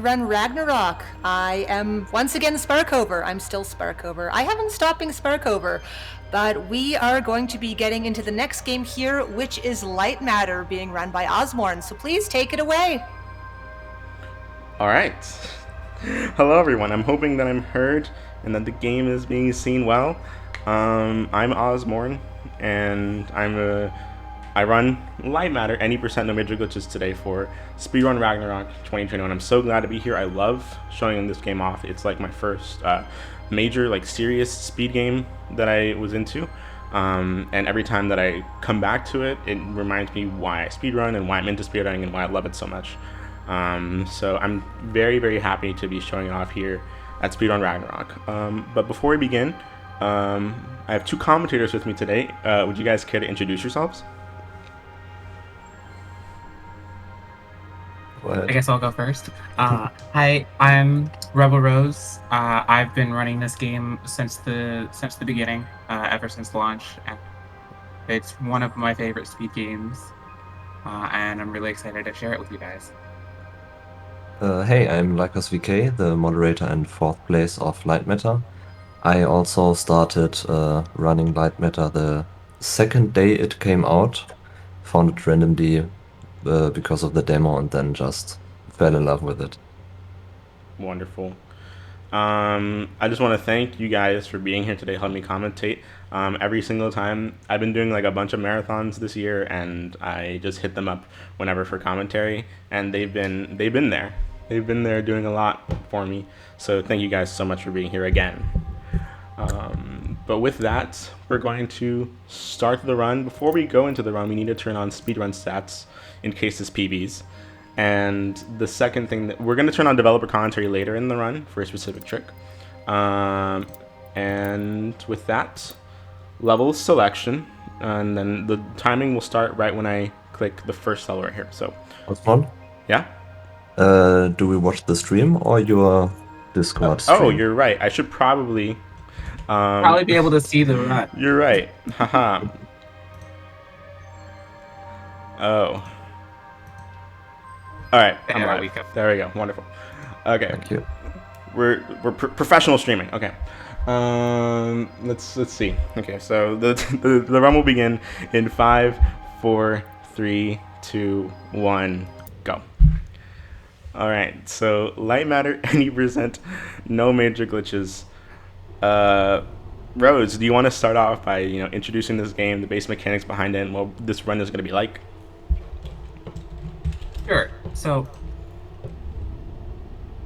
Speedrun Ragnarok. I am once again Sparkover. I'm still Sparkover. I haven't stopped being Sparkover, but we are going to be getting into the next game here, which is Lightmatter, being run by Ozmourn. So please take it away. All right. Hello, everyone. I'm hoping that I'm heard and that the game is being seen well. I'm Ozmourn, and I run Lightmatter, any percent no major glitches today for Speedrun Ragnarok 2021. I'm so glad to be here. I love showing this game off. It's like my first major, serious speed game that I was into. And every time that I come back to it, it reminds me why I speedrun and why I'm into speedrunning and why I love it so much. So I'm very, very happy to be showing it off here at Speedrun Ragnarok. But before we begin, I have two commentators with me today. Would you guys care to introduce yourselves? I guess I'll go first. Hi, I'm RebelRose. I've been running this game since the beginning, ever since launch. And it's one of my favorite speed games, and I'm really excited to share it with you guys. Hey, I'm LaicosVK, the moderator and fourth place of Lightmatter. I also started running Lightmatter the second day it came out. Found it randomly because of the demo and then just fell in love with it. Wonderful. I just want to thank you guys for being here today, helping me commentate. Every single time I've been doing a bunch of marathons this year, and I just hit them up whenever for commentary, and they've been there. They've been there doing a lot for me. So thank you guys so much for being here again. But with that, we're going to start the run. Before we go into the run, we need to turn on speedrun stats in case it's PBs. And the second thing that we're going to turn on developer commentary later in the run for a specific trick. And with that, level selection, and then the timing will start right when I click the first level right here. So, Ozmourn? Yeah. Do we watch the stream or your Discord stream? Oh, you're right. I should probably be able to see the run. You're right. Haha. Oh. All right. There we go. There we go. Wonderful. Okay. Thank you. We're professional streaming. Okay. Let's see. Okay. So the run will begin in 5, 4, 3, 2, 1, go. All right. So Lightmatter, any percent, no major glitches. Rose, do you want to start off by introducing this game, the base mechanics behind it, and what this run is going to be like? Sure. So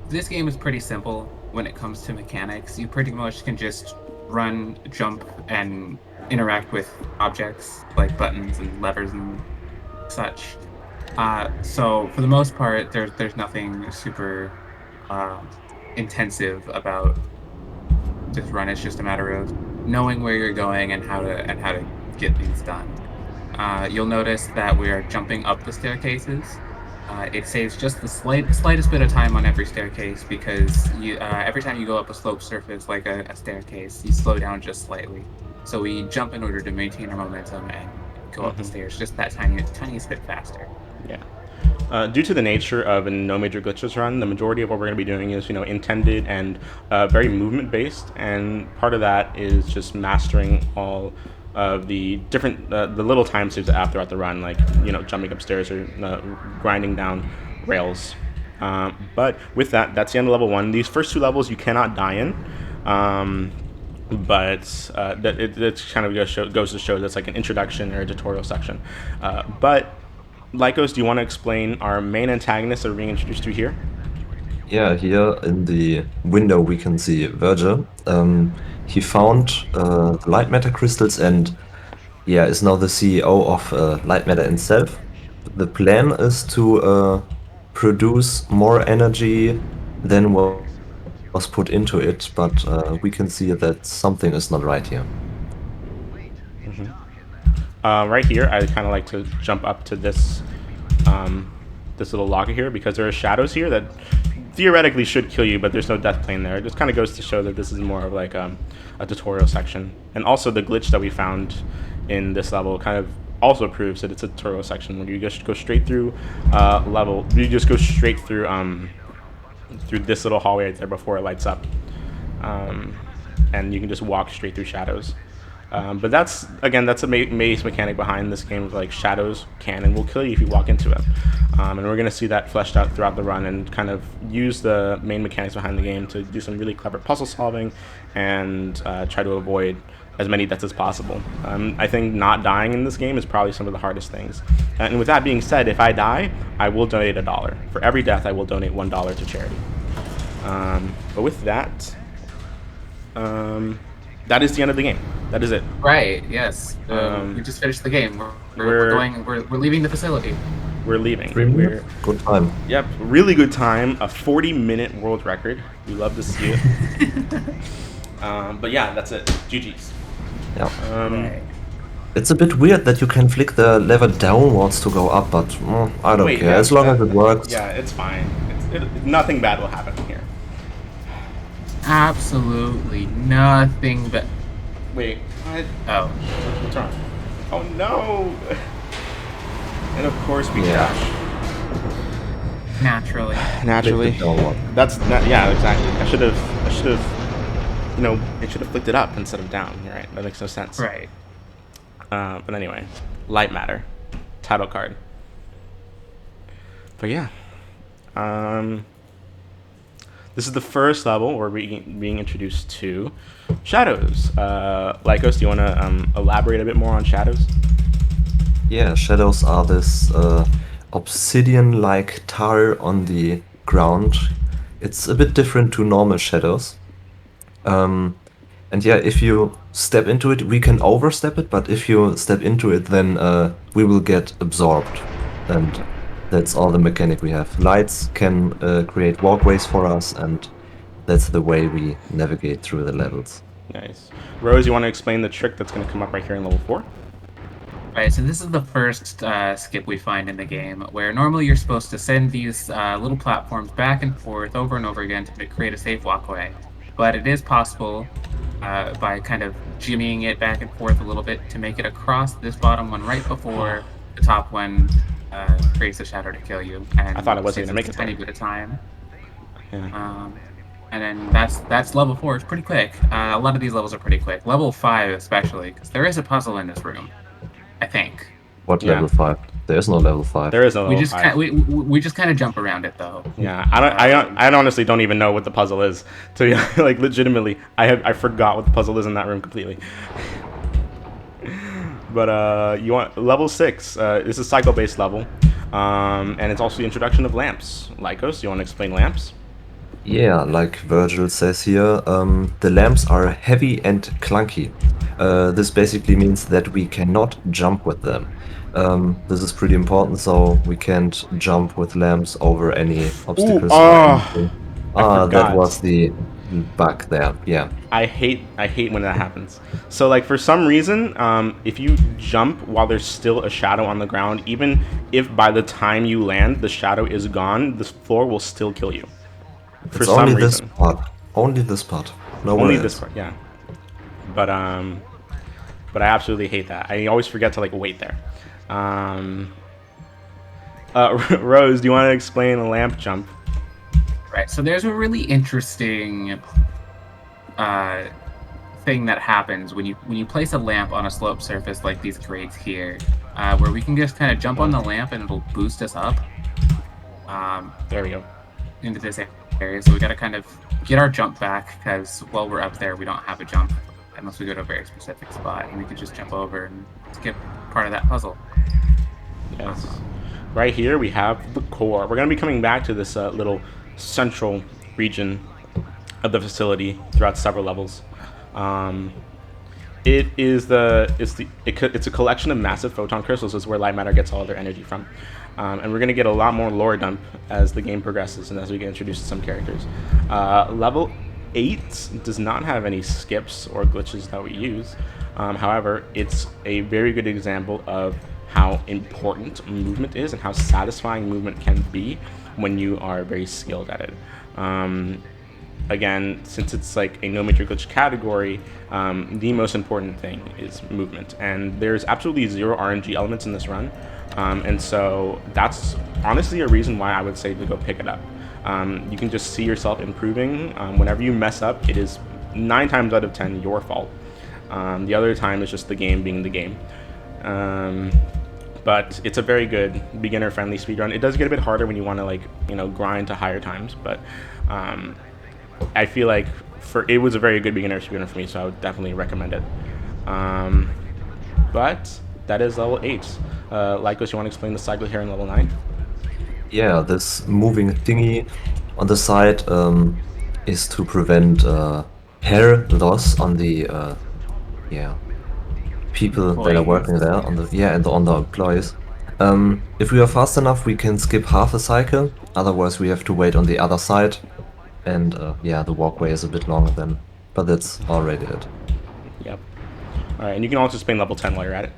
this game is pretty simple when it comes to mechanics. You pretty much can just run, jump, and interact with objects like buttons and levers and such. So for the most part, there's nothing super intensive about this run. It's just a matter of knowing where you're going and how to get things done. You'll notice that we are jumping up the staircases. It saves just the slightest bit of time on every staircase because every time you go up a sloped surface like a staircase, you slow down just slightly. So we jump in order to maintain our momentum and go up the stairs just that tiniest bit faster. Yeah. Due to the nature of a no major glitches run, the majority of what we're going to be doing is intended and very movement based, and part of that is just mastering all of the different the little time saves that have throughout the run, like jumping upstairs or grinding down rails. But with that, that's the end of level 1. These first 2 levels you cannot die in, but it kind of goes to show that's like an introduction or a tutorial section. But Lycos, do you want to explain our main antagonist that we're being introduced to here? Yeah, here in the window we can see Virgil. He found the Lightmatter crystals and is now the CEO of Lightmatter itself. The plan is to produce more energy than was put into it, but we can see that something is not right here. Right here, I kind of like to jump up to this this little locker here because there are shadows here that theoretically should kill you, but there's no death plane there. It just kind of goes to show that this is more of like a tutorial section. And also the glitch that we found in this level kind of also proves that it's a tutorial section where you just go straight through through this little hallway right there before it lights up. And you can just walk straight through shadows. But that's a maze mechanic behind this game. Like, shadows can and will kill you if you walk into it. And we're going to see that fleshed out throughout the run and kind of use the main mechanics behind the game to do some really clever puzzle solving and try to avoid as many deaths as possible. I think not dying in this game is probably some of the hardest things. And with that being said, if I die, I will donate $1. For every death, I will donate $1 to charity. But with that, that is the end of the game. That is it. Right. Yes. We just finished the game. We're leaving the facility. We're leaving. Good time. Yep, really good time. A 40-minute world record. We love to see it. But yeah, that's it. GG's. Yeah. It's a bit weird that you can flick the lever downwards to go up, but I don't care. As long as it works. Yeah, it's fine. Nothing bad will happen here. Absolutely nothing but... Wait, what? Oh. What's wrong? Oh no! And of course we crash. Naturally. Yeah, exactly. I should have, it should have flicked it up instead of down. You're right. That makes no sense. Right. But anyway, Lightmatter, title card. But yeah, this is the first level where we're being introduced to shadows. Laicos, do you want to elaborate a bit more on shadows? Yeah, shadows are this obsidian-like tar on the ground. It's a bit different to normal shadows. And yeah, if you step into it, we can overstep it, but if you step into it, then we will get absorbed. And that's all the mechanic we have. Lights can create walkways for us, and that's the way we navigate through the levels. Nice. Rose, you want to explain the trick that's going to come up right here in level 4? Right, so this is the first skip we find in the game, where normally you're supposed to send these little platforms back and forth over and over again to create a safe walkway. But it is possible by kind of jimmying it back and forth a little bit to make it across this bottom one right before the top one creates a shadow to kill you. And I thought it wasn't going to make it a tiny bit of time. Yeah. And then that's level 4. It's pretty quick. A lot of these levels are pretty quick. Level 5 especially, because there is a puzzle in this room, I think. What level 5? There is no level 5. There is no level 5. We just kind of jump around it though. Yeah, I honestly don't even know what the puzzle is. So yeah, like legitimately, I forgot what the puzzle is in that room completely. But you want level 6? This is a cycle-based level, and it's also the introduction of lamps. Laicos, you want to explain lamps? Yeah, like Virgil says here, the lamps are heavy and clunky. This basically means that we cannot jump with them. This is pretty important, so we can't jump with lamps over any obstacles. That was the bug there. Yeah. I hate when that happens. So like for some reason, if you jump while there's still a shadow on the ground, even if by the time you land the shadow is gone, the floor will still kill you. For some only reason. This part. Only this part. Only this part. Yeah. But I absolutely hate that. I always forget to like wait there. Rose, do you want to explain a lamp jump? Right. So there's a really interesting thing that happens when you place a lamp on a slope surface like these grates here, where we can just kind of jump on the lamp and it'll boost us up. There we go. Into this area. So we got to kind of get our jump back, because while we're up there, we don't have a jump unless we go to a very specific spot, and we can just jump over and skip part of that puzzle. Yes. Right here we have the core. We're going to be coming back to this little central region of the facility throughout several levels. It's a collection of massive photon crystals. Is where Lightmatter gets all their energy from. And we're going to get a lot more lore dump as the game progresses and as we get introduced to some characters. Level 8 does not have any skips or glitches that we use. However, it's a very good example of how important movement is and how satisfying movement can be when you are very skilled at it. Again, since it's like a no major glitch category, the most important thing is movement. And there's absolutely zero RNG elements in this run. And so that's honestly a reason why I would say to go pick it up. You can just see yourself improving. Whenever you mess up, it is 9 times out of 10 your fault. The other time is just the game being the game. But it's a very good beginner-friendly speedrun. It does get a bit harder when you want to, like, you know, grind to higher times, but I feel like it was a very good beginner speedrun for me, so I would definitely recommend it. But that is level 8. Laicos, you want to explain the cycle here in level 9? Yeah, this moving thingy on the side is to prevent hair loss on the people that are working there, on the employees. If we are fast enough, we can skip half a cycle. Otherwise, we have to wait on the other side, and the walkway is a bit longer then. But that's already it. Yep. All right, and you can also explain level 10 while you're at it.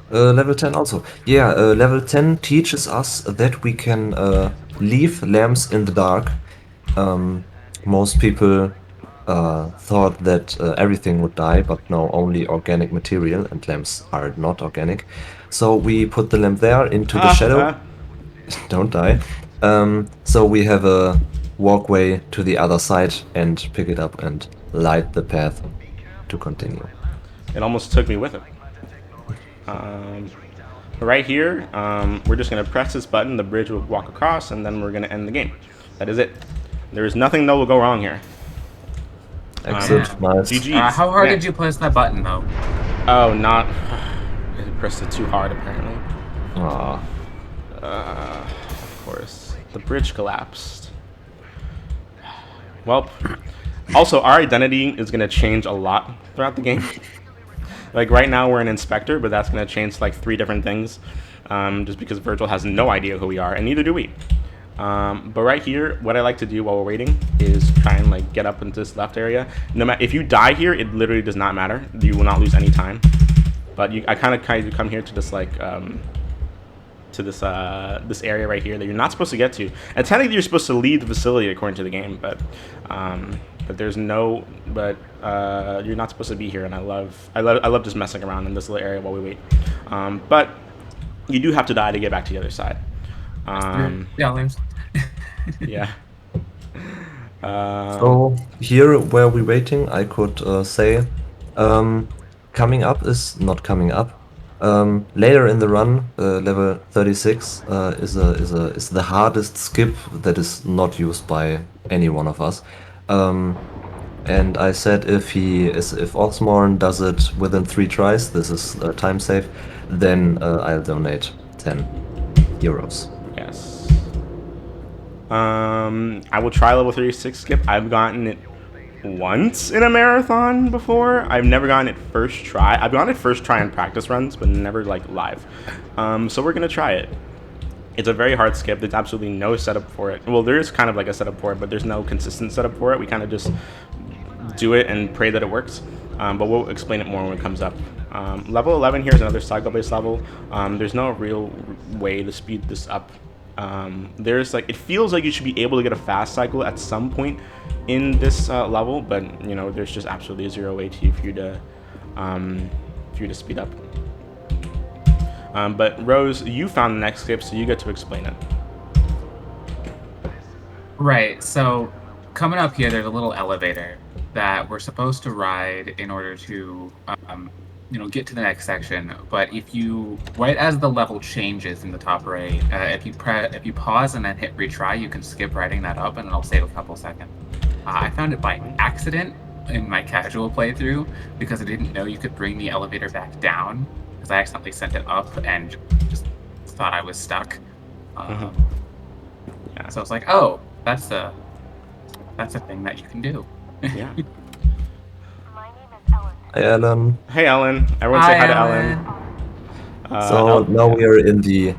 Level 10 also. Yeah, level 10 teaches us that we can leave lamps in the dark. Most people thought that everything would die, but no, only organic material, and lamps are not organic. So we put the lamp there into the shadow. Don't die. So we have a walkway to the other side and pick it up and light the path to continue. It almost took me with it. Right here, we're just going to press this button, the bridge will walk across, and then we're going to end the game. That is it. There is nothing that will go wrong here. Excellent, nice. GG's. How hard did you press that button, though? Oh, not... I pressed it too hard, apparently. Aww. Of course. The bridge collapsed. Well, also, our identity is going to change a lot throughout the game. Like, right now, we're an inspector, but that's going to change to, like, 3 different things. Just because Virgil has no idea who we are, and neither do we. But right here, what I like to do while we're waiting is try and, like, get up into this left area. No matter if you die here, it literally does not matter. You will not lose any time. But I kind of come here to this, like, this area right here that you're not supposed to get to. And technically, you're supposed to leave the facility according to the game, but you're not supposed to be here. And I love just messing around in this little area while we wait. But you do have to die to get back to the other side. Yeah. So here where we're waiting, I could say coming up is not coming up. Later in the run, level 36 is the hardest skip that is not used by any one of us. And I said if Ozmourn does it within 3 tries, this is time safe, then I'll donate 10 euros. Yes. I will try level 36 skip. I've gotten it once in a marathon before. I've never gotten it first try. I've gotten it first try in practice runs, but never, like, live. So we're gonna try it. It's a very hard skip. There's absolutely no setup for it. Well, there is kind of like a setup for it, but there's no consistent setup for it. We kind of just do it and pray that it works. But we'll explain it more when it comes up. Level 11 here is another cycle-based level. There's no real way to speed this up. It feels like you should be able to get a fast cycle at some point in this level, but you know, there's just absolutely 0 way for you to speed up. But Rose, you found the next skip, so you get to explain it. Right. So coming up here, there's a little elevator that we're supposed to ride in order to get to the next section. But if you, right as the level changes in the top right, if you pause and then hit retry, you can skip riding that up, and it'll save a couple seconds. I found it by accident in my casual playthrough because I didn't know you could bring the elevator back down, because I accidentally sent it up and just thought I was stuck. Yeah. So I was like, oh, that's a thing that you can do. Yeah. Hi, Ellen. Hey, Ellen. Everyone say hi to Ellen. So now we are in the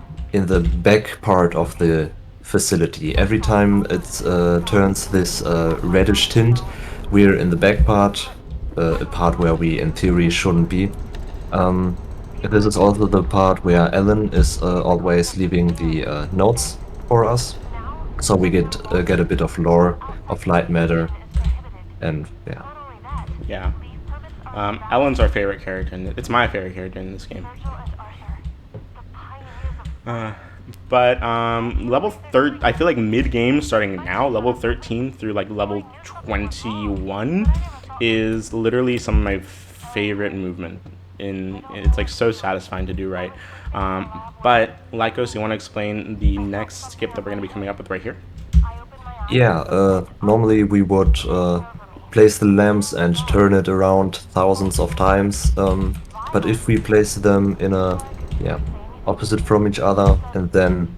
back part of the facility. Every time it turns this reddish tint, we're in the back part, a part where we in theory shouldn't be. This is also the part where Ellen is always leaving the notes for us, so we get a bit of lore of Lightmatter, and yeah. Yeah. Ellen's our favorite character, and it's my favorite character in this game. But level I feel like mid-game starting now, level 13 through like level 21 is literally some of my favorite movement. It's like so satisfying to do right. But Lycos, you want to explain the next skip that we're going to be coming up with right here? Yeah, normally we would place the lamps and turn it around thousands of times. But if we place them in a opposite from each other and then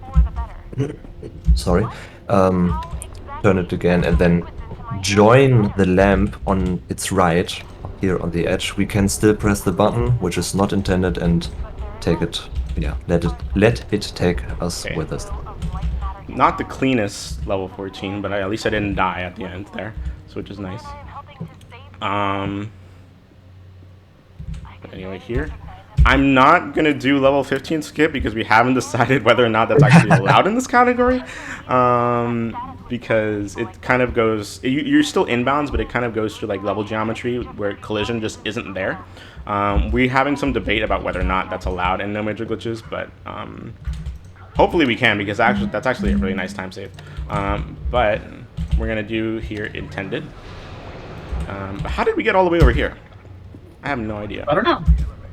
sorry, turn it again and then join the lamp on its right here on the edge, we can still press the button, which is not intended, and take it. Yeah, let it take us Okay. with us. Not the cleanest level 14, but at least I didn't die at the end there, so which is nice. Anyway, here. I'm not going to do level 15 skip because we haven't decided whether or not that's actually allowed in this category. Because it kind of goes... You're still inbounds, but it kind of goes through like level geometry where collision just isn't there. We're having some debate about whether or not that's allowed in no major glitches, but... hopefully we can, because that's actually a really nice time save. But we're going to do here intended. But how did we get all the way over here? I have no idea. I don't know.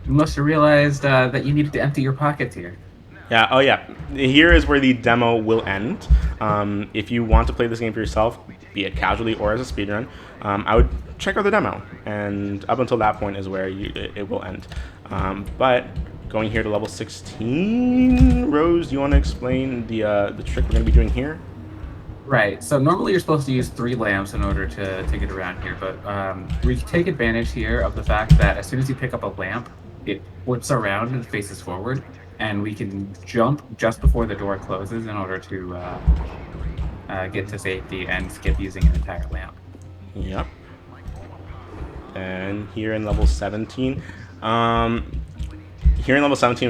You must have realized that you needed to empty your pockets here. Yeah, oh yeah. Here is where the demo will end. If you want to play this game for yourself, be it casually or as a speedrun, I would check out the demo. And up until that point is where it will end. But going here to level 16, Rose, do you want to explain the trick we're going to be doing here? Right. So normally you're supposed to use 3 lamps in order to get around here, but we take advantage here of the fact that as soon as you pick up a lamp, it flips around and faces forward, and we can jump just before the door closes in order to get to safety and skip using an entire lamp. Yep. And here in level 17, we kind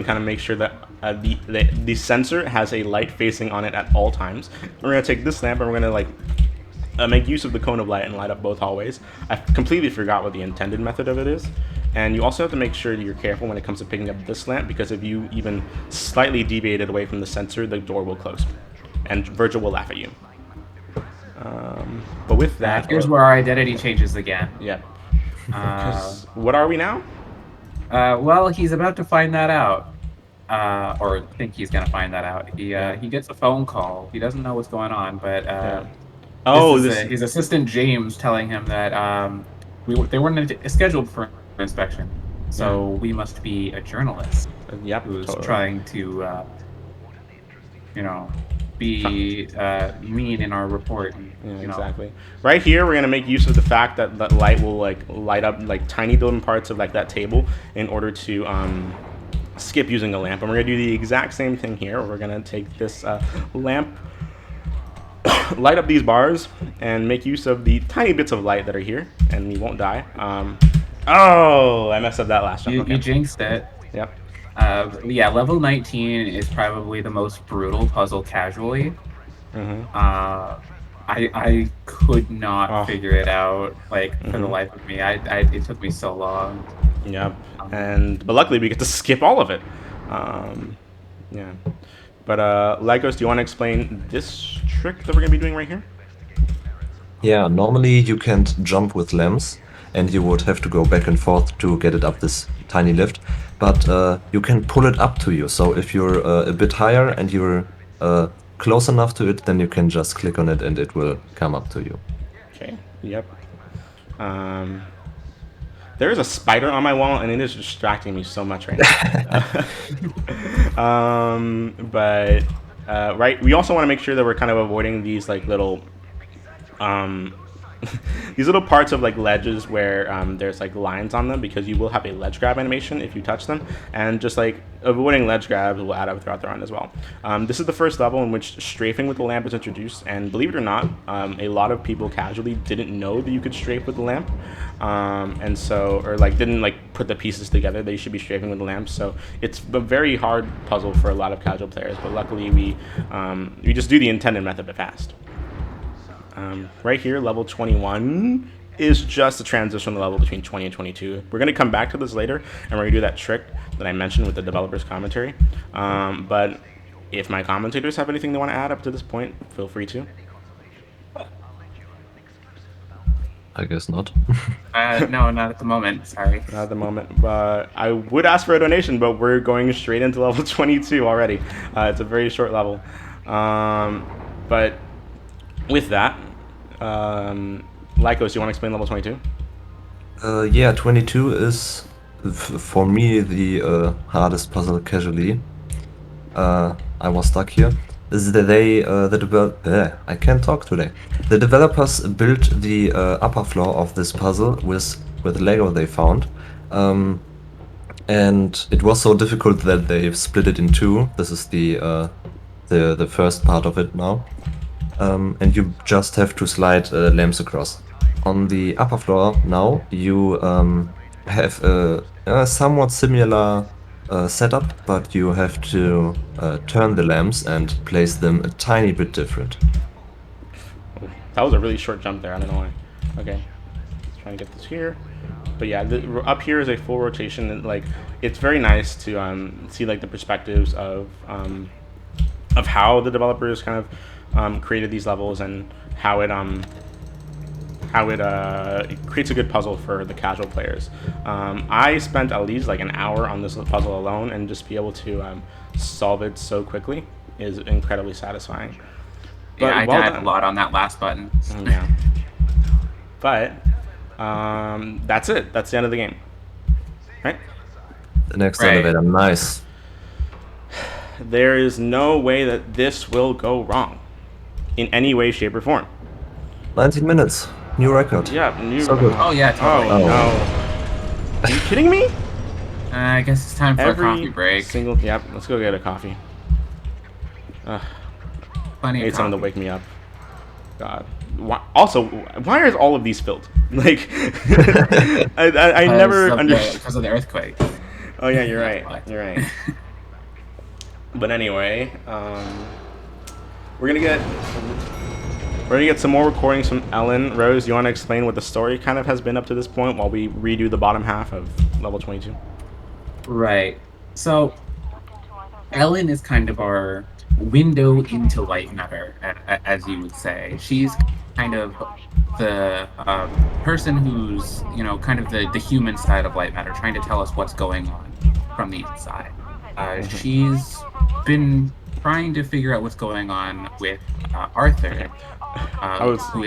of make sure that the sensor has a light facing on it at all times. We're going to take this lamp and we're going to like make use of the cone of light and light up both hallways. I completely forgot what the intended method of it is. And you also have to make sure that you're careful when it comes to picking up this lamp, because if you even slightly deviate it away from the sensor, the door will close. And Virgil will laugh at you. But with that... Here's where our identity changes again. Yep. What are we now? Well, he's about to find that out. Or think he's going to find that out. He gets a phone call. He doesn't know what's going on, but his assistant James telling him that they weren't scheduled for inspection, so we must be a journalist. Yep, who's trying to, be mean in our report. And, exactly. Right here, we're gonna make use of the fact that that light will like light up like tiny little parts of like that table in order to skip using a lamp, and we're gonna do the exact same thing here. We're gonna take this lamp, light up these bars, and make use of the tiny bits of light that are here, and we won't die. Oh, I messed up that last jump. You jinxed it. Yep. Level 19 is probably the most brutal puzzle casually. I could not figure it out, like, for the life of me. It took me so long. Yep. But luckily we get to skip all of it. Yeah. But Lycos, do you want to explain this trick that we're gonna be doing right here? Yeah, normally you can't jump with lamps, and you would have to go back and forth to get it up this tiny lift. But you can pull it up to you. So if you're a bit higher and you're close enough to it, then you can just click on it and it will come up to you. Okay. Yep. There is a spider on my wall, and it is distracting me so much right now. Right, we also want to make sure that we're kind of avoiding these like little these little parts of like ledges where there's like lines on them, because you will have a ledge grab animation if you touch them, and just like avoiding ledge grabs will add up throughout the run as well. This is the first level in which strafing with the lamp is introduced, and believe it or not, a lot of people casually didn't know that you could strafe with the lamp, and so, or like didn't like put the pieces together that you should be strafing with the lamp. So it's a very hard puzzle for a lot of casual players, but luckily we just do the intended method but fast. Right here, level 21 is just a transition level between 20 and 22. We're going to come back to this later, and we're going to do that trick that I mentioned with the developer's commentary. But If my commentators have anything they want to add up to this point, feel free to. I guess not. No, not at the moment. Sorry. Not at the moment, but I would ask for a donation, but we're going straight into level 22 already. It's a very short level. But with that, Laicos, you want to explain level 22? Yeah, 22 is, for me, the hardest puzzle casually. I was stuck here. Is that I can't talk today. The developers built the upper floor of this puzzle with Lego they found, and it was so difficult that they've split it in two. This is the first part of it now, and you just have to slide lamps across. On the upper floor now, you have a somewhat similar setup, but you have to turn the lamps and place them a tiny bit different. That was a really short jump there. I don't know why. Okay, let's try and get this here. But yeah, up here is a full rotation, and like it's very nice to see like the perspectives of how the developers kind of created these levels and how it creates a good puzzle for the casual players. I spent at least like an hour on this puzzle alone, and just be able to solve it so quickly is incredibly satisfying. But yeah, I died a lot on that last button. Yeah. But that's it. That's the end of the game. Right? The next elevator, nice. There is no way that this will go wrong in any way, shape, or form. 19 minutes. New record. Yeah, new. So good. Oh yeah, totally. Oh no! Are you kidding me? I guess it's time for a coffee break. Yep. Let's go get a coffee. Plenty I need of someone to coffee. wake me up. God. Why are all of these filled? Like, I never understood. Because of the earthquake. Oh yeah, you're right. You're right. But anyway, we're gonna get some more recordings from Ellen. Rose, do you want to explain what the story kind of has been up to this point while we redo the bottom half of level 22? Right. So, Ellen is kind of our window into Lightmatter, as you would say. She's kind of the person who's, kind of the human side of Lightmatter, trying to tell us what's going on from the inside. She's been trying to figure out what's going on with Arthur, who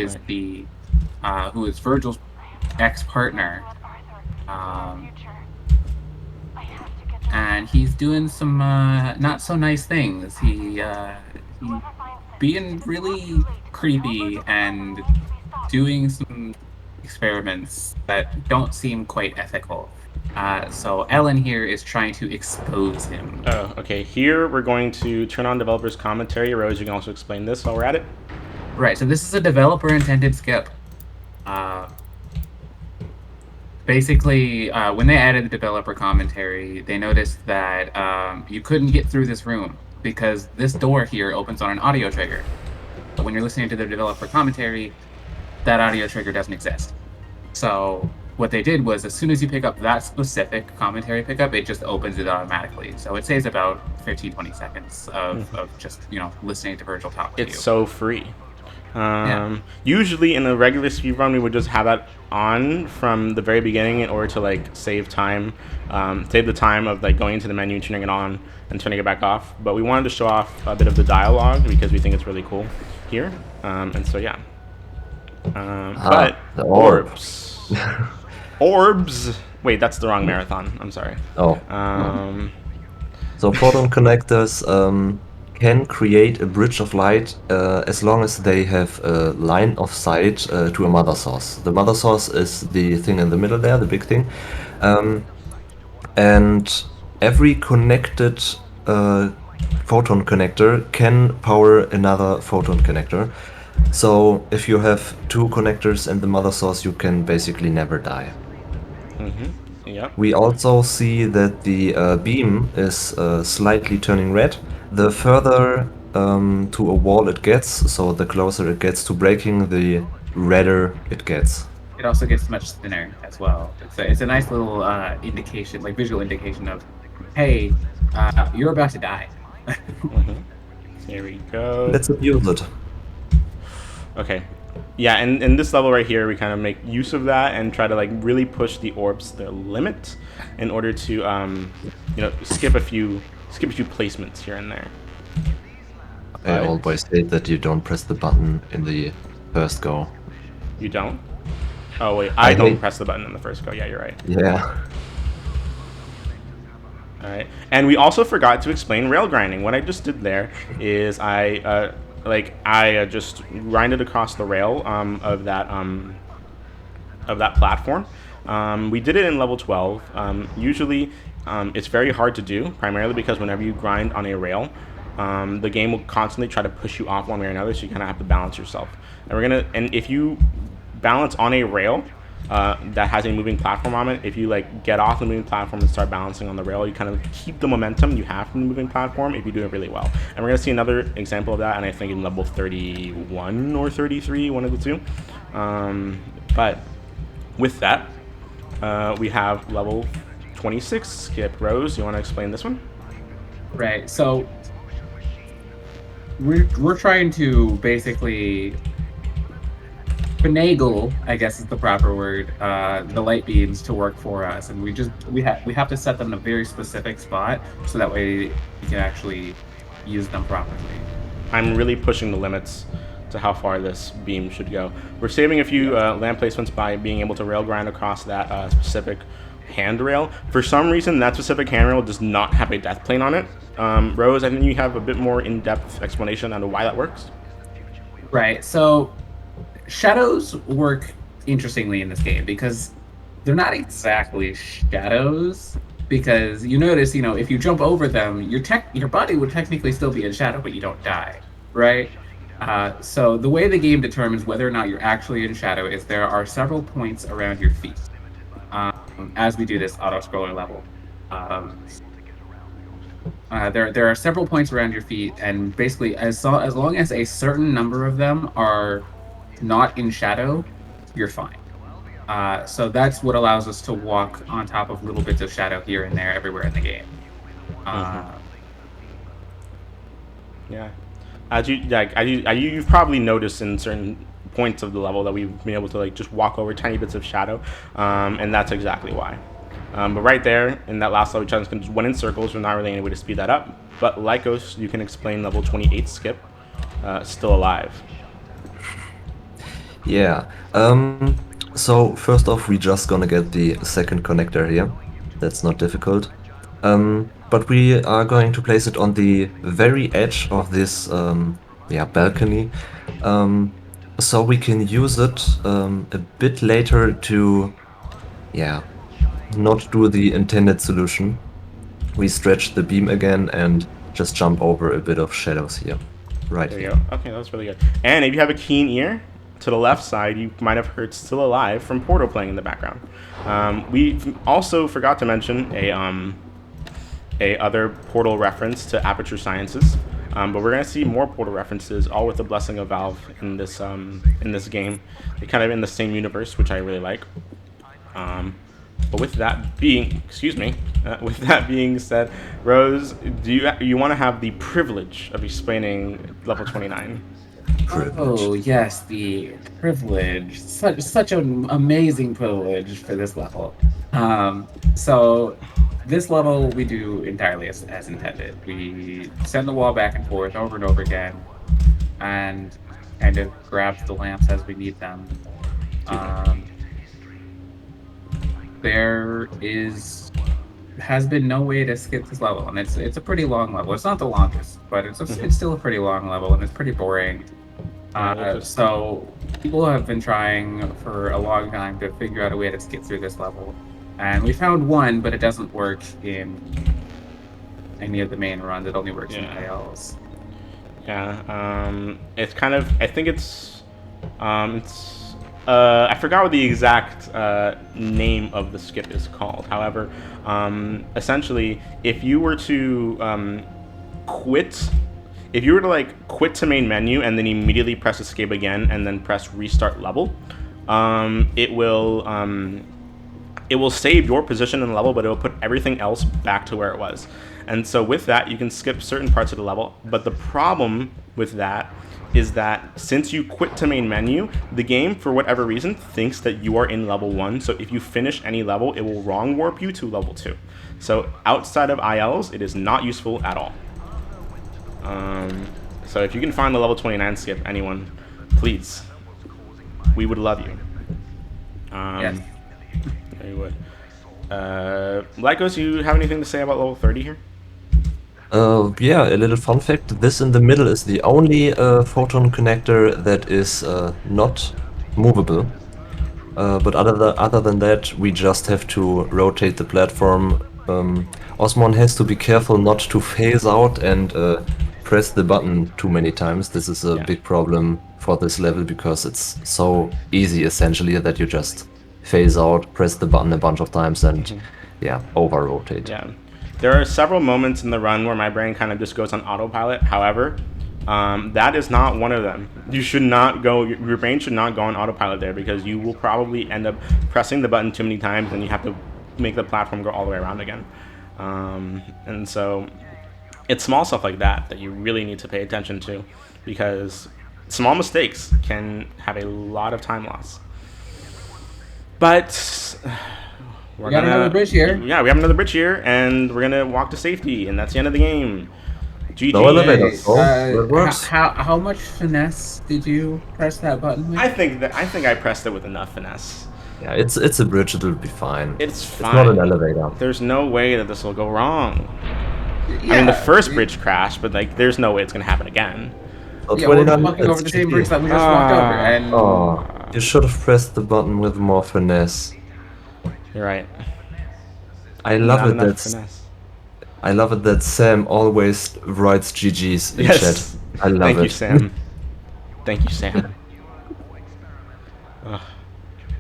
is Virgil's ex-partner, and he's doing some not so nice things. He being really creepy and doing some experiments that don't seem quite ethical. So Ellen here is trying to expose him. Oh, okay. Here we're going to turn on developers' commentary. Rose, you can also explain this while we're at it. Right, so this is a developer-intended skip. Basically, when they added the developer commentary, they noticed that you couldn't get through this room because this door here opens on an audio trigger. But when you're listening to the developer commentary, that audio trigger doesn't exist. So what they did was, as soon as you pick up that specific commentary pickup, it just opens it automatically. So it saves about 15-20 seconds of just, listening to Virgil talk to you. It's so free. Usually in a regular speedrun, we would just have that on from the very beginning in order to like save time, save the time of like going into the menu, turning it on, and turning it back off. But we wanted to show off a bit of the dialogue because we think it's really cool here, and so yeah. But the orbs. Orbs. Wait, that's the wrong marathon. I'm sorry. Oh. So Photon Connectors can create a bridge of light as long as they have a line of sight to a mother source. The mother source is the thing in the middle there, the big thing. And every connected photon connector can power another photon connector. So if you have two connectors and the mother source, you can basically never die. Yep. We also see that the beam is slightly turning red. The further to a wall it gets, so the closer it gets to breaking, the redder it gets. It also gets much thinner as well. It's a nice little indication, like visual indication of, hey, you're about to die. There we go. Let's abuse it. Okay. Yeah, and in this level right here, we kind of make use of that and try to like really push the orbs to the limit in order to, you know, skip a few placements here and there. I always hate that you don't press the button in the first go. You don't? Oh wait, I don't press the button in the first go. Yeah, you're right. Yeah. All right, and we also forgot to explain rail grinding. What I just did there is I just grinded across the rail of that platform. We did it in level 12. Usually, it's very hard to do, primarily because whenever you grind on a rail, the game will constantly try to push you off one way or another, so you kind of have to balance yourself. And if you balance on a rail that has a moving platform on it, if you like get off the moving platform and start balancing on the rail, you kind of keep the momentum you have from the moving platform if you do it really well. And we're gonna see another example of that, and I think in level 31 or 33, one of the two. But with that, we have level 26, Skip. Rose, you want to explain this one? Right. So we're trying to basically finagle, I guess is the proper word, the light beams to work for us, and we have to set them in a very specific spot so that way we can actually use them properly. I'm really pushing the limits to how far this beam should go. We're saving a few land placements by being able to rail grind across that specific handrail. For some reason, that specific handrail does not have a death plane on it. Rose, I think you have a bit more in-depth explanation on why that works. Right. So shadows work interestingly in this game because they're not exactly shadows. Because you notice, you know, if you jump over them, your body would technically still be in shadow, but you don't die, right? So the way the game determines whether or not you're actually in shadow is there are several points around your feet as we do this auto-scroller level. There are several points around your feet, and basically as long as a certain number of them are not in shadow, you're fine. So that's what allows us to walk on top of little bits of shadow here and there everywhere in the game. Yeah. You've probably noticed in certain points of the level that we've been able to like just walk over tiny bits of shadow, and that's exactly why. But right there in that last level, we just went in circles. There's not really any way to speed that up. But Laicos, you can explain level 28 Skip, still alive. Yeah. So first off, we're just gonna get the second connector here. That's not difficult. But we are going to place it on the very edge of this balcony. So we can use it a bit later to not do the intended solution. We stretch the beam again and just jump over a bit of shadows here. Right There here. you go. Okay, that's really good. And if you have a keen ear, to the left side, you might have heard "Still Alive" from Portal playing in the background. We also forgot to mention a other Portal reference to Aperture Sciences, but we're gonna see more Portal references, all with the blessing of Valve in this game. They're kind of in the same universe, which I really like. But with that being, said, Rose, do you want to have the privilege of explaining level 29? Oh yes, the privilege. Such an amazing privilege for this level. So this level we do entirely as intended. We send the wall back and forth over and over again, and kind of grab the lamps as we need them. There has been no way to skip this level, and it's a pretty long level. It's not the longest, but it's still a pretty long level, and it's pretty boring. So people have been trying for a long time to figure out a way to skip through this level, and we found one, but it doesn't work in any of the main runs. It only works in Tails. Yeah, it's kind of, I think I forgot what the exact name of the skip is called. However, essentially, if you were to quit to main menu and then immediately press escape again and then press restart level, it will it will save your position in the level, but it will put everything else back to where it was. And so with that, you can skip certain parts of the level. But the problem with that is that since you quit to main menu, the game, for whatever reason, thinks that you are in level 1. So if you finish any level, it will wrong warp you to level 2. So outside of ILs, it is not useful at all. So if you can find the level 29 skip, anyone, please. We would love you. Yes. You would. Laicos, you have anything to say about level 30 here? Yeah, a little fun fact. This in the middle is the only photon connector that is not movable. But other than that, we just have to rotate the platform. Ozmourn has to be careful not to phase out and press the button too many times. This is a big problem for this level because it's so easy essentially that you just phase out, press the button a bunch of times, and over rotate. Yeah. There are several moments in the run where my brain kind of just goes on autopilot. However, that is not one of them. You should not go, your brain should not go on autopilot there, because you will probably end up pressing the button too many times and you have to make the platform go all the way around again. And so it's small stuff like that you really need to pay attention to, because small mistakes can have a lot of time loss. But we got another bridge here. Yeah, we have another bridge here, and we're gonna walk to safety, and that's the end of the game. GG. No elevator. It works. How much finesse did you press that button with? I think I pressed it with enough finesse. Yeah, it's a bridge. It'll be fine. It's fine. It's not an elevator. There's no way that this will go wrong. Yeah, I mean, the first bridge crashed, but like, there's no way it's gonna happen again. Yeah, we're walking over the same bridge that we just walked over, and you should have pressed the button with more finesse. You're right. I love it that Sam always writes GGs in chat. I love it. Thank you, Sam. Thank you, Sam.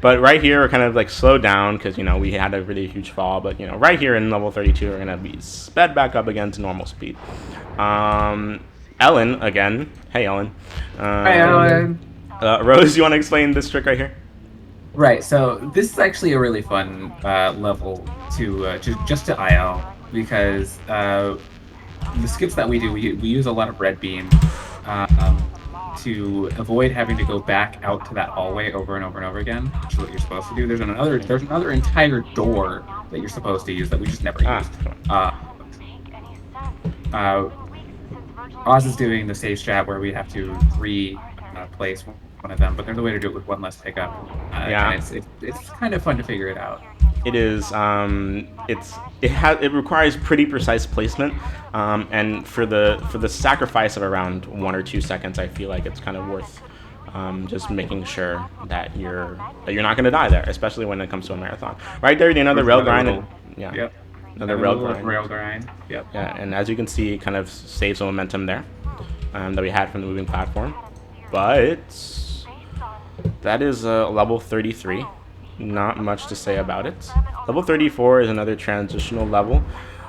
But right here, we're kind of like slowed down because, you know, we had a really huge fall. But, you know, right here in level 32, we're going to be sped back up again to normal speed. Ellen, again. Hey, Ellen. Hi, Ellen. Rose, you want to explain this trick right here? Right, so this is actually a really fun level to IL, because the skips that we do, we use a lot of red beam to avoid having to go back out to that hallway over and over and over again, which is what you're supposed to do. There's another entire door that you're supposed to use that we just never used. Oz is doing the save strat where we have to replace one of them, but there's a way to do it with one less pickup. And it's kind of fun to figure it out. It is. It requires pretty precise placement, and for the sacrifice of around 1 or 2 seconds, I feel like it's kind of worth just making sure that you're not going to die there, especially when it comes to a marathon. Right there, another rail grind. Yep. Another rail grind. Yep. Yeah, and as you can see, it kind of saves some momentum there that we had from the moving platform. But that is level 33. Not much to say about it. Level 34 is another transitional level.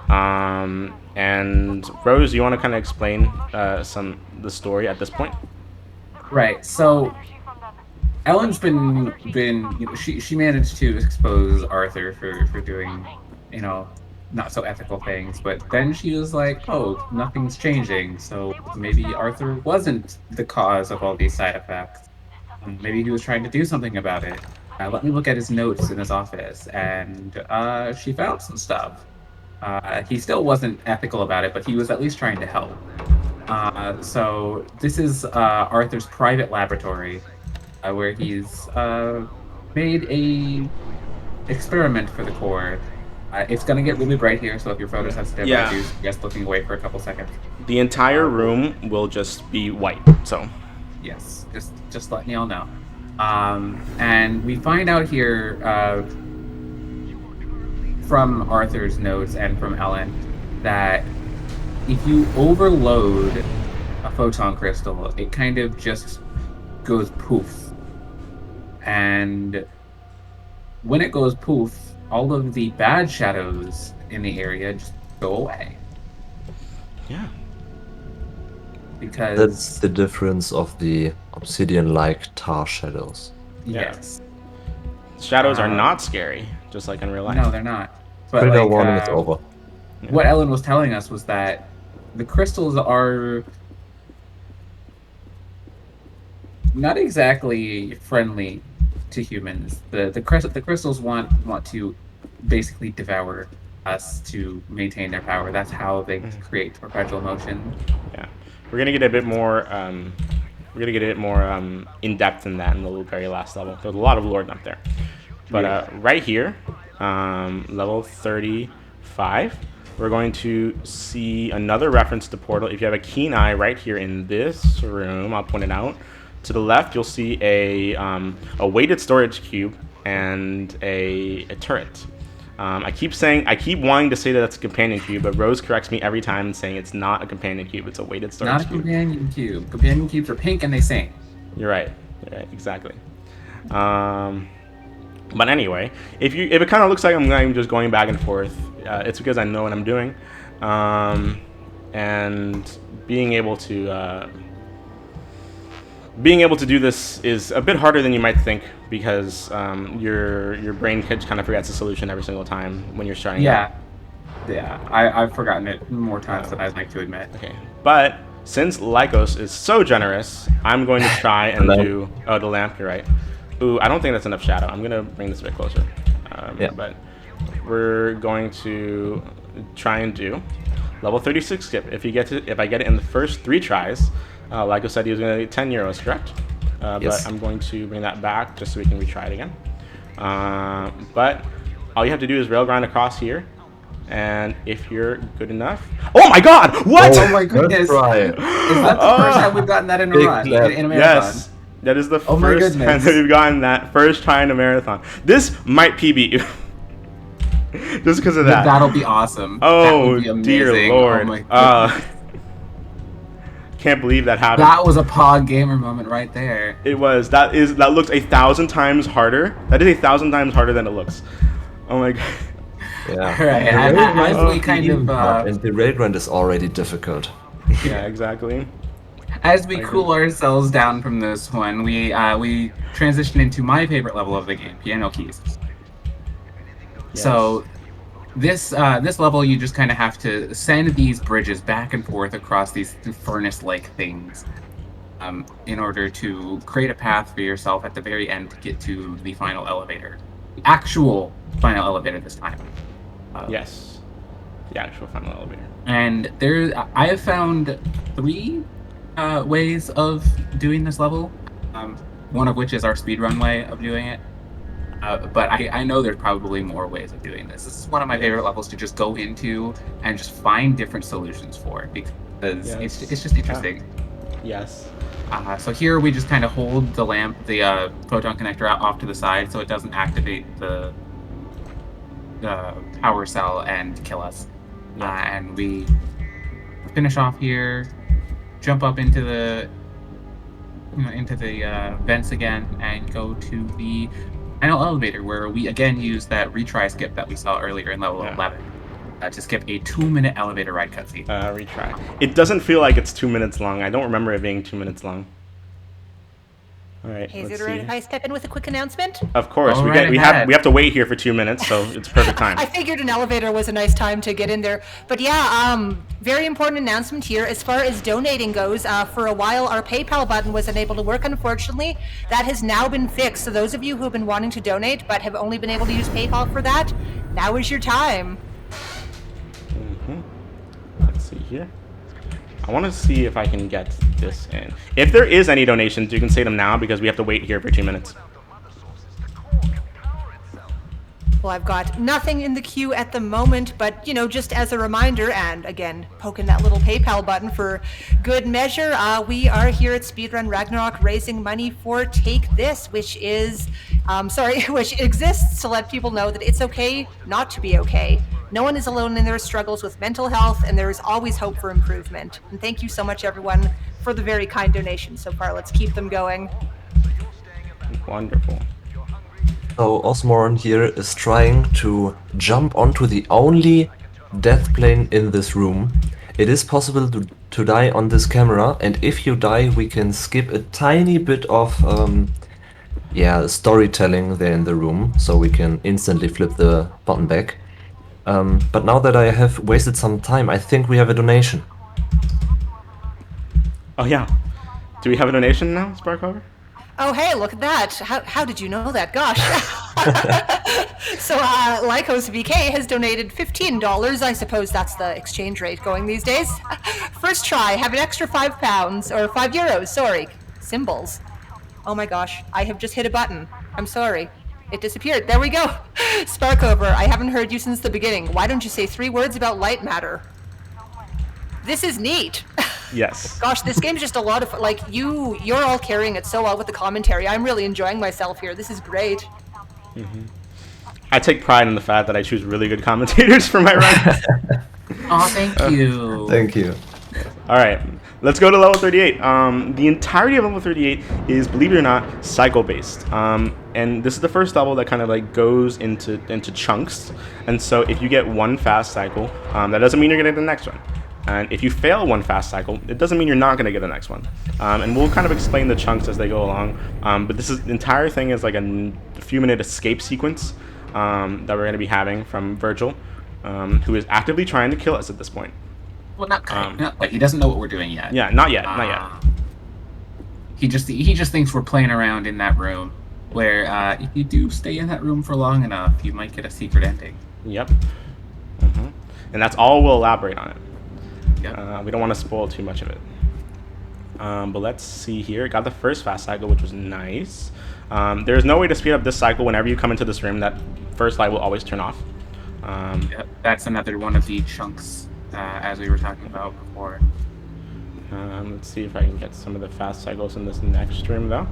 And Rose, you want to kind of explain the story at this point? Right. So Ellen's been she managed to expose Arthur for doing, you know, not so ethical things, but then she was like, oh, nothing's changing, so maybe Arthur wasn't the cause of all these side effects. Maybe he was trying to do something about it. Let me look at his notes in his office, and she found some stuff. He still wasn't ethical about it, but he was at least trying to help. So this is Arthur's private laboratory, where he's made a experiment for the core. It's gonna get really bright here, so if your photos have to do, just looking away for a couple seconds. The entire room will just be white, so. Yes, just letting y'all know. And we find out here from Arthur's notes and from Ellen that if you overload a photon crystal, it kind of just goes poof. And when it goes poof, all of the bad shadows in the area just go away. Yeah. Because that's the difference of the obsidian-like tar shadows. Yes. Shadows are not scary, just like in real life. No, they're not. But Trigger like, warning is over. what Ellen was telling us was that the crystals are not exactly friendly to humans. The crystals want to basically devour us to maintain their power. That's how they create perpetual motion. Yeah, we're gonna get a bit more. In depth in that in the very last level. There's a lot of lore up there, but right here, level 35, we're going to see another reference to Portal. If you have a keen eye right here in this room, I'll point it out. To the left, you'll see a weighted storage cube and a turret. I keep wanting to say that that's a companion cube, but Rose corrects me every time saying it's not a companion cube, it's a weighted storage cube. Not a companion cube. Companion cubes are pink and they sing. You're right, exactly. But anyway, if it kind of looks like I'm just going back and forth, it's because I know what I'm doing. And being able to do this is a bit harder than you might think, because your brain kind of forgets the solution every single time when you're starting out. Yeah, I've forgotten it more times than I'd like to admit. Okay, but since Laicos is so generous, I'm going to try and do... Oh, the lamp, you're right. Ooh, I don't think that's enough shadow. I'm going to bring this a bit closer. But we're going to try and do level 36 skip. If I get it in the first 3 tries, Laicos said he was going to get 10 euros, correct? Yes. But I'm going to bring that back just so we can retry it again. But all you have to do is rail grind across here. And if you're good enough... Oh my god! What? Oh my goodness! Right. Is that the first time we've gotten that in a run? In a marathon? Yes. That is the first time that we've gotten that first try in a marathon. This might PB. Just because of that. That'll be awesome. Oh, that would be dear Lord. Oh my goodness. Can't believe that happened. That was a Pod Gamer moment right there. It was. That looks 1,000 times harder. That is 1,000 times harder than it looks. Oh my god. Yeah. Right. As we kind of and the railgun is already difficult. Yeah, exactly. As we cool ourselves down from this one, we transition into my favorite level of the game, piano keys. Yes. So this level, you just kind of have to send these bridges back and forth across these furnace-like things in order to create a path for yourself at the very end to get to the final elevator. The actual final elevator this time. Yes. The actual final elevator. And I have found 3 ways of doing this level, one of which is our speedrun way of doing it. But I know there's probably more ways of doing this. This is one of my favorite levels to just go into and just find different solutions for it, because it's just interesting. Yes. So here we just kind of hold the lamp, the photon connector out off to the side so it doesn't activate the power cell and kill us. And we finish off here, jump up into the vents again, and go to the final elevator, where we again use that retry skip that we saw earlier in level 11 to skip a 2-minute elevator ride cutscene. Retry. It doesn't feel like it's 2 minutes long. I don't remember it being 2 minutes long. All right. Hey, is it alright if I step in with a quick announcement? Of course, All we right, have to wait here for 2 minutes, so it's perfect time. I figured an elevator was a nice time to get in there. But yeah, very important announcement here. As far as donating goes, for a while our PayPal button was unable to work, unfortunately. That has now been fixed. So those of you who have been wanting to donate but have only been able to use PayPal for that, now is your time. Let's see here. I want to see if I can get this in. If there is any donations, you can say them now, because we have to wait here for 2 minutes. Well, I've got nothing in the queue at the moment, but, just as a reminder, and again, poking that little PayPal button for good measure, we are here at Speedrun Ragnarok raising money for Take This, which exists to let people know that it's okay not to be okay. No one is alone in their struggles with mental health, and there is always hope for improvement. And thank you so much, everyone, for the very kind donations so far. Let's keep them going. Wonderful. So Ozmourn here is trying to jump onto the only death plane in this room. It is possible to die on this camera, and if you die, we can skip a tiny bit of storytelling there in the room, so we can instantly flip the button back. But now that I have wasted some time, I think we have a donation. Oh yeah. Do we have a donation now, Sparkover? Oh, hey, look at that. How did you know that? Gosh. So, LaicosVK has donated $15. I suppose that's the exchange rate going these days. First try, have an extra £5, or €5, sorry. Symbols. Oh my gosh, I have just hit a button. I'm sorry. It disappeared. There we go. Sparkover, I haven't heard you since the beginning. Why don't you say 3 words about Lightmatter? This is neat. Yes. Gosh, this game's just a lot of like you're all carrying it so well with the commentary. I'm really enjoying myself here. This is great. I take pride in the fact that I choose really good commentators for my runs. Oh, thank you. Thank you. All right, let's go to level 38. The entirety of level 38 is, believe it or not, cycle based. And this is the first level that kind of like goes into chunks. And so if you get one fast cycle, that doesn't mean you're gonna get the next one. And if you fail one fast cycle, it doesn't mean you're not going to get the next one. And we'll kind of explain the chunks as they go along. But the entire thing is like a few-minute escape sequence that we're going to be having from Virgil, who is actively trying to kill us at this point. Well, not like he doesn't know what we're doing yet. Yeah, not yet, not yet. He just thinks we're playing around in that room. Where if you do stay in that room for long enough, you might get a secret ending. Yep. And that's all we'll elaborate on it. Yep. We don't want to spoil too much of it. But let's see here. Got the first fast cycle, which was nice. There's no way to speed up this cycle. Whenever you come into this room, that first light will always turn off. Yep, that's another one of the chunks, as we were talking about before. Let's see if I can get some of the fast cycles in this next room, though.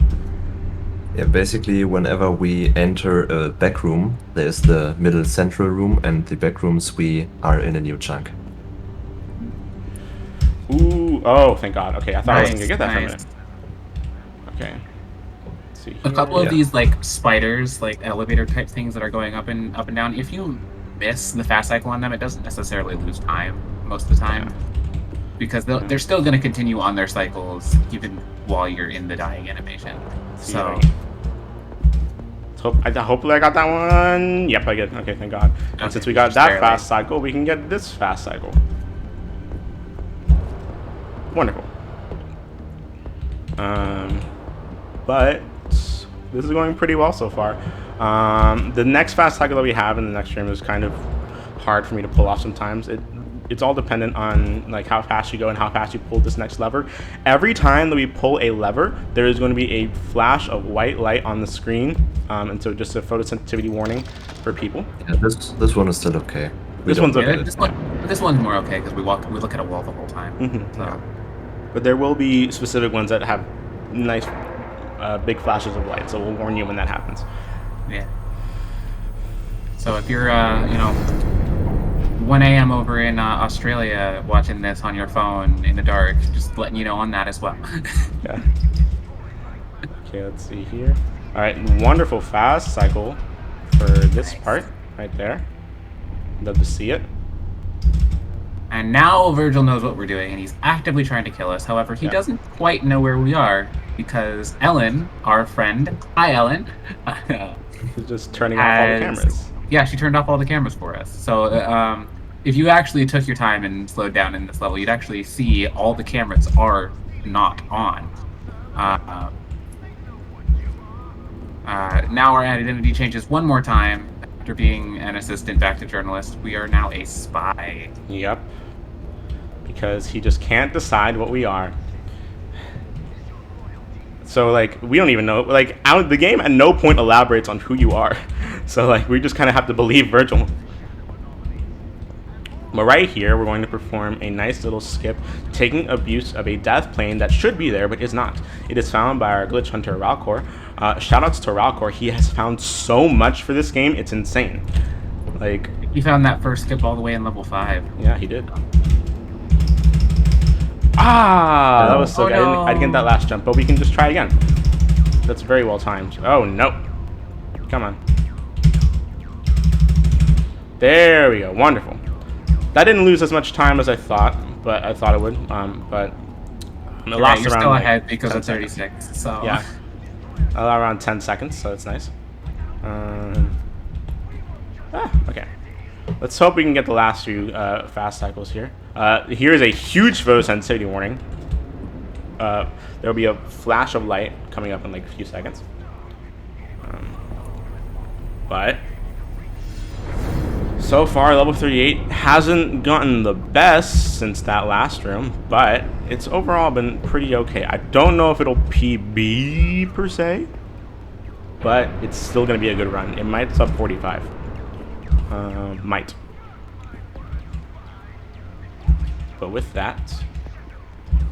Yeah, basically, whenever we enter a back room, there's the middle central room, and the back rooms we are in a new chunk. Ooh, oh, thank God. Okay, I thought I wasn't gonna get that for a Nice. minute. Okay. Let's see A here. couple of these like spiders, like elevator type things that are going up and down. If you miss the fast cycle on them, it doesn't necessarily lose time most of the time, because they're still going to continue on their cycles even while you're in the dying animation. So hopefully I got that one. Yep, I get. Okay, thank God. And Okay, since we got just that barely. fast cycle, we can get this fast cycle. Wonderful. But this is going pretty well so far. The next fast cycle that we have in the next stream is kind of hard for me to pull off sometimes. It's all dependent on like how fast you go and how fast you pull this next lever. Every time that we pull a lever, there is going to be a flash of white light on the screen, and so just a photosensitivity warning for people. Yeah, this one is still okay. This one's okay. This one's more okay because we look at a wall the whole time. So. But there will be specific ones that have nice big flashes of light, so we'll warn you when that happens. Yeah. So if you're, 1 a.m. over in Australia watching this on your phone in the dark, just letting you know on that as well. Yeah. Okay, let's see here. All right, wonderful fast cycle for this part right there. Love to see it. And now Virgil knows what we're doing, and he's actively trying to kill us. However, he doesn't quite know where we are, because Ellen, our friend, hi Ellen, She's just turning off all the cameras. Yeah, she turned off all the cameras for us. So if you actually took your time and slowed down in this level, you'd actually see all the cameras are not on. Now our identity changes one more time. After being an assistant back to journalist, we are now a spy. Yep. Because he just can't decide what we are. So, like, we don't even know. Like, the game at no point elaborates on who you are. So, like, we just kind of have to believe Virgil. But right here, we're going to perform a nice little skip, taking abuse of a death plane that should be there, but is not. It is found by our glitch hunter, Ralcor. Shoutouts to Ralcor. He has found so much for this game. It's insane. Like, He found that first skip all the way in level 5. yeah, he did. Ah, that was so good. no. I didn't get that last jump, but we can just try again. That's very well timed. Oh, no. Come on. There we go. Wonderful. That didn't lose as much time as I thought, but I thought it would. But it lost You're around still like ahead because 10 of 36. So yeah. around 10 seconds, so it's nice. Okay. Let's hope we can get the last few fast cycles here. Here is a huge photosensitivity warning. There will be a flash of light coming up in like a few seconds. But so far, level 38 hasn't gotten the best since that last room, but it's overall been pretty okay. I don't know if it'll PB per se, but it's still going to be a good run. It might sub 45. Might. But with that,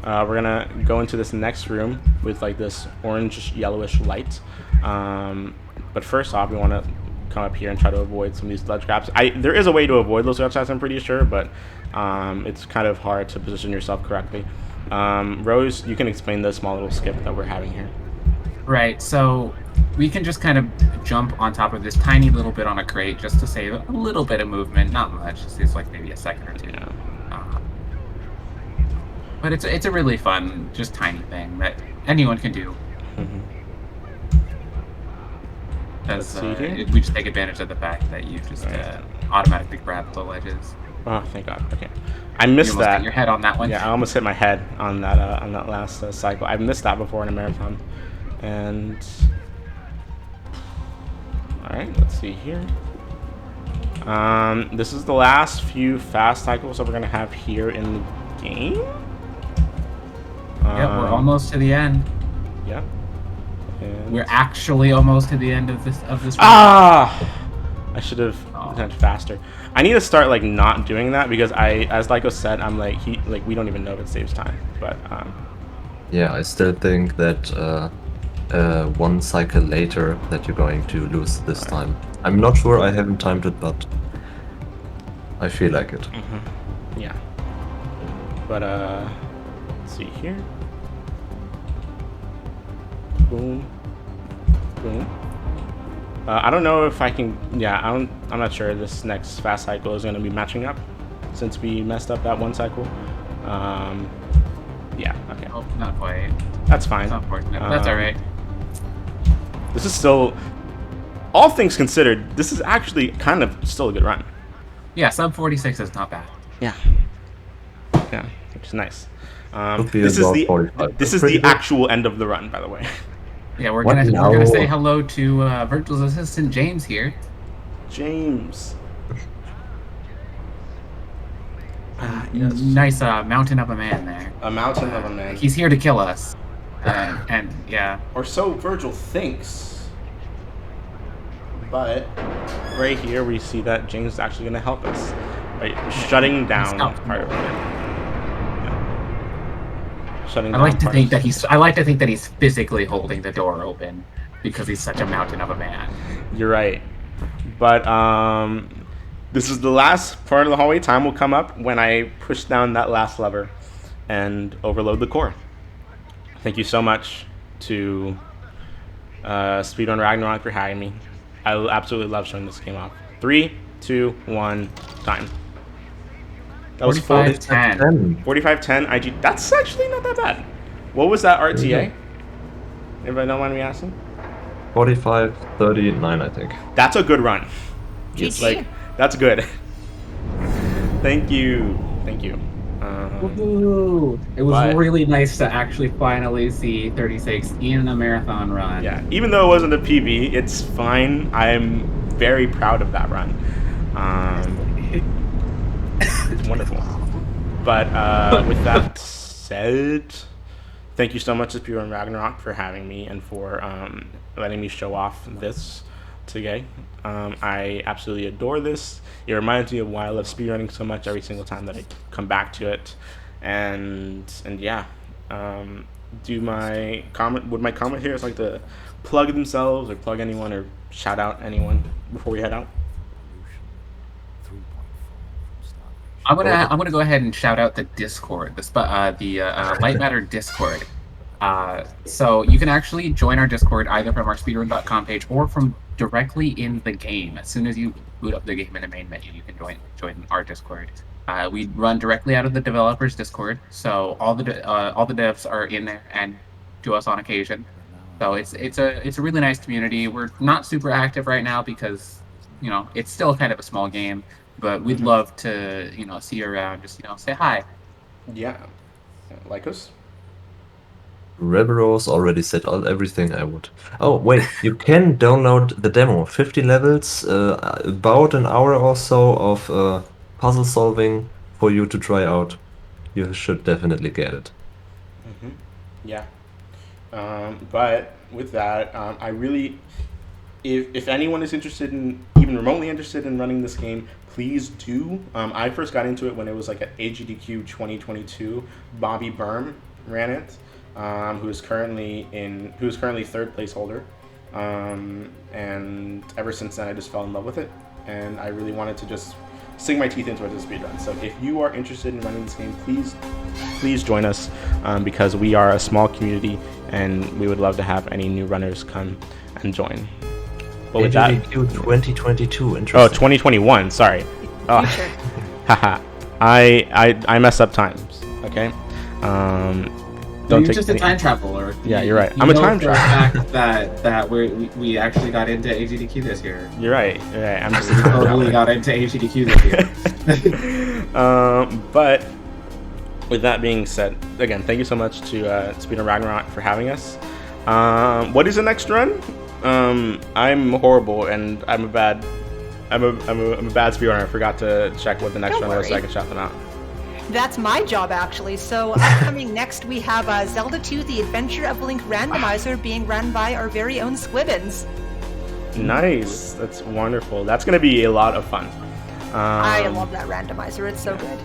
we're gonna go into this next room with like this orange yellowish light. But first off, we want to come up here and try to avoid some of these ledge traps. There is a way to avoid those ledge traps, I'm pretty sure, but it's kind of hard to position yourself correctly. Rose, you can explain the small little skip that we're having here. Right, so we can just kind of jump on top of this tiny little bit on a crate just to save a little bit of movement, not much. It's like maybe a second or two. Yeah. But it's a really fun, just tiny thing that anyone can do. As we just take advantage of the fact that you just automatically grab the ledges. Oh, thank God. Okay, I missed you almost that. Hit your head on that one. Yeah, I almost hit my head on that last cycle. I've missed that before in a marathon. And all right, let's see here. This is the last few fast cycles that we're gonna have here in the game. Yeah, we're almost to the end. Yeah. And we're actually almost to the end of this. I should have done faster. I need to start like not doing that because as Lyco said, I'm like we don't even know if it saves time. But yeah, I still think that one cycle later that you're going to lose this time. I'm not sure. I haven't timed it, but I feel like it. Yeah. But let's see here. Boom. Boom. I don't know if I can. Yeah, I'm not sure this next fast cycle is going to be matching up since we messed up that one cycle. Yeah. Okay. Oh, not quite. That's fine. That's unfortunate. That's all right. This is still, all things considered, this is actually kind of still a good run. Yeah, sub 46 is not bad. Yeah. Yeah, which is nice. This is the actual end of the run, by the way. Yeah, we're gonna say hello to Virtual's assistant James here. James. Yes. Nice mountain of a man there. A mountain of a man. He's here to kill us. And yeah. Or so Virgil thinks. But right here we see that James is actually going to help us by shutting down part of it. I like to think that he's physically holding the door open because he's such a mountain of a man. You're right. But this is the last part of the hallway. Time will come up when I push down that last lever and overload the core. Thank you so much to Speedrun Ragnarok for having me. I absolutely love showing this game off. 3, 2, 1, time. That was 45-10. 45-10 IG. That's actually not that bad. What was that RTA? Anybody don't mind me asking? 45-39, I think. That's a good run. GG. Like, that's good. Thank you. Thank you. Woohoo! It was really nice to actually finally see 36 in a marathon run. Yeah, even though it wasn't a PB, it's fine. I'm very proud of that run. It's wonderful. But with that said, thank you so much to Speedrun Ragnarok for having me and for letting me show off this today. I absolutely adore this. It reminds me of why I love speedrunning so much every single time that I come back to it. And yeah, would my commentators like to plug themselves or plug anyone or shout out anyone before we head out? I'm gonna go ahead and shout out the Discord, the Lightmatter Discord. So you can actually join our Discord either from our speedrun.com page or from directly in the game. As soon as you boot up the game in the main menu, you can join our Discord. We run directly out of the developers Discord, so all the devs are in there and to us on occasion. So it's a really nice community. We're not super active right now because it's still kind of a small game, but we'd love to see you around. Just say hi. Yeah. Lycos? RebelRose already said everything I would. Oh, wait, you can download the demo. 50 levels, about an hour or so of puzzle solving for you to try out. You should definitely get it. Yeah. But with that, I really, if anyone is interested in, even remotely interested in running this game, please do. I first got into it when it was like at AGDQ 2022. Bobby Berm ran it, who is currently third place holder. And ever since then, I just fell in love with it, and I really wanted to just sink my teeth into it as a speedrun. So if you are interested in running this game, please join us, because we are a small community, and we would love to have any new runners come and join. But with that, AGDQ 2022. Interesting. oh, 2021. Sorry. Oh, haha. I mess up times. Okay. You're just a time traveler. Yeah, you're right. I'm a time traveler. That we actually got into AGDQ this year. You're right. I'm just We totally got into AGDQ this year. But with that being said, again, thank you so much to Speedrun Ragnarok for having us. What is the next run? I'm horrible, and I'm a bad speedrunner. I forgot to check what the next run was so I can shout them out. That's my job, actually. So upcoming next, we have Zelda 2: The Adventure of Link Randomizer being run by our very own Squibbins. Nice. That's wonderful. That's going to be a lot of fun. I love that randomizer. It's so good.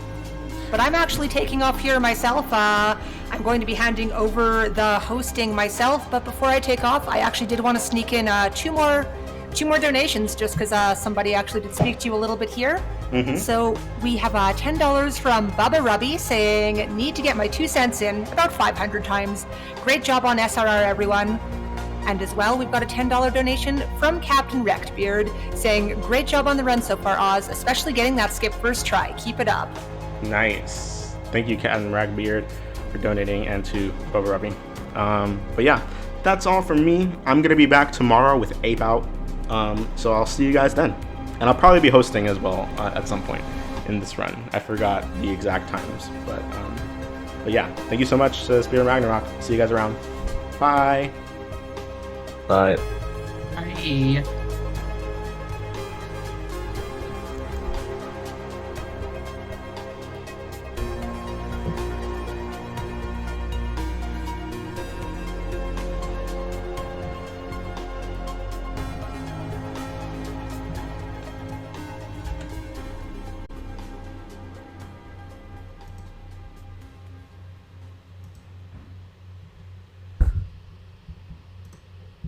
But I'm actually taking off here myself. I'm going to be handing over the hosting myself. But before I take off, I actually did want to sneak in two more donations, just because somebody actually did speak to you a little bit here. So we have $10 from Bubba Rubby saying, need to get my 2 cents in about 500 times. Great job on SRR, everyone. And as well, we've got a $10 donation from Captain Rectbeard saying, great job on the run so far, Oz, especially getting that skip first try. Keep it up. Nice. Thank you, Captain Ragbeard, for donating, and to Bubba Rubby. But yeah, that's all from me. I'm going to be back tomorrow with Ape Out. So I'll see you guys then. And I'll probably be hosting as well at some point in this run. I forgot the exact times. But yeah, thank you so much to Speedrun Ragnarok. See you guys around. Bye. Bye. Bye.